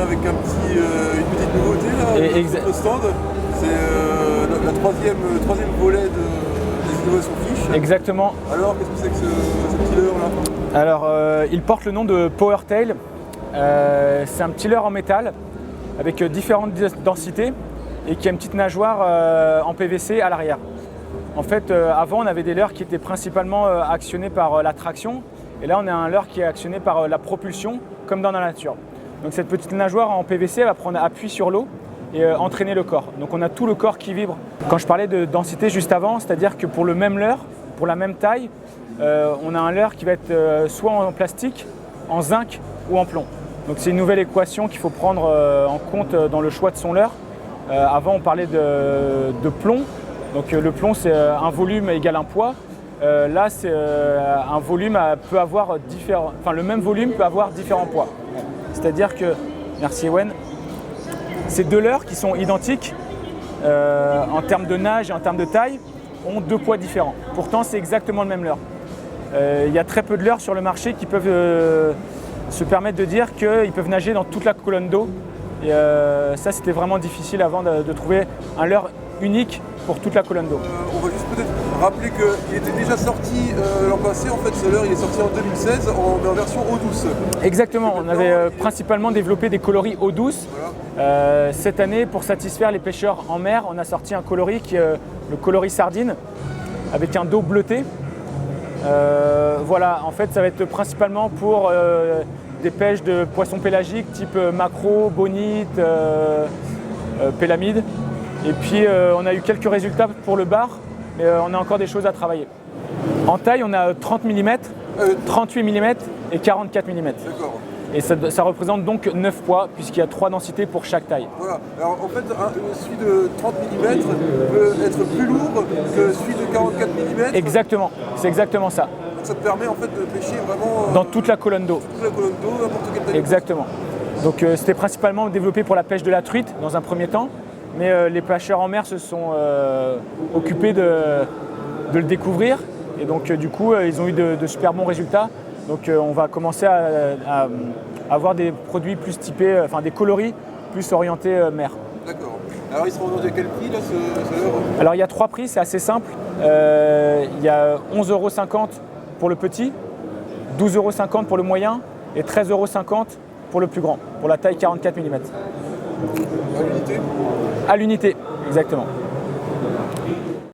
avec une petite nouveauté là, sur le stand. C'est la troisième volet des innovations Fish. Exactement. Alors, qu'est-ce que c'est que ce petit leurre là? Alors, il porte le nom de PowerTail. C'est un petit leurre en métal avec différentes densités et qui a une petite nageoire en PVC à l'arrière. En fait, avant, on avait des leurres qui étaient principalement actionnés par la traction. Et là, on a un leurre qui est actionné par la propulsion, comme dans la nature. Donc cette petite nageoire en PVC va prendre appui sur l'eau et entraîner le corps. Donc on a tout le corps qui vibre. Quand je parlais de densité juste avant, c'est-à-dire que pour le même leurre, pour la même taille, on a un leurre qui va être soit en plastique, en zinc ou en plomb. Donc c'est une nouvelle équation qu'il faut prendre en compte dans le choix de son leurre. Avant, on parlait de plomb. Donc le plomb, c'est un volume égale un poids. Là, c'est un volume peut avoir le même volume peut avoir différents poids. C'est-à-dire que, merci Ewen, ces deux leurres qui sont identiques en termes de nage et en termes de taille ont deux poids différents. Pourtant, c'est exactement le même leurre. Il y a très peu de leurres sur le marché qui peuvent se permettre de dire qu'ils peuvent nager dans toute la colonne d'eau. Et ça, c'était vraiment difficile avant de trouver un leurre unique pour toute la colonne d'eau. On va juste peut-être rappeler qu'il était déjà sorti l'an passé. En fait, ce leurre, il est sorti en 2016 en version eau douce. Exactement, on avait principalement développé des coloris eau douce. Voilà. Cette année, pour satisfaire les pêcheurs en mer, on a sorti un coloris qui est le coloris sardine avec un dos bleuté. Voilà, en fait, ça va être principalement pour des pêches de poissons pélagiques type maquereau, bonite, pélamide. Et puis on a eu quelques résultats pour le bar, mais on a encore des choses à travailler. En taille, on a 30 mm, 38 mm et 44 mm. D'accord. Et ça représente donc 9 poids, puisqu'il y a 3 densités pour chaque taille. Voilà. Alors en fait, celui de 30 mm peut être plus lourd que celui de 44 mm. Exactement, c'est exactement ça. Donc ça te permet en fait de pêcher vraiment dans toute la colonne d'eau. Toute la colonne d'eau, n'importe quelle taille. Exactement. Donc c'était principalement développé pour la pêche de la truite dans un premier temps. Mais les pêcheurs en mer se sont occupés de le découvrir et donc du coup ils ont eu de super bons résultats. Donc on va commencer à avoir des produits plus typés, enfin des coloris plus orientés mer. D'accord. Alors ils seront vendus à quel prix là ce leurre? Alors il y a 3 prix, c'est assez simple. Il y a 11,50 € pour le petit, 12,50 € pour le moyen et 13,50 € pour le plus grand, pour la taille 44 mm. À l'unité? À l'unité, exactement.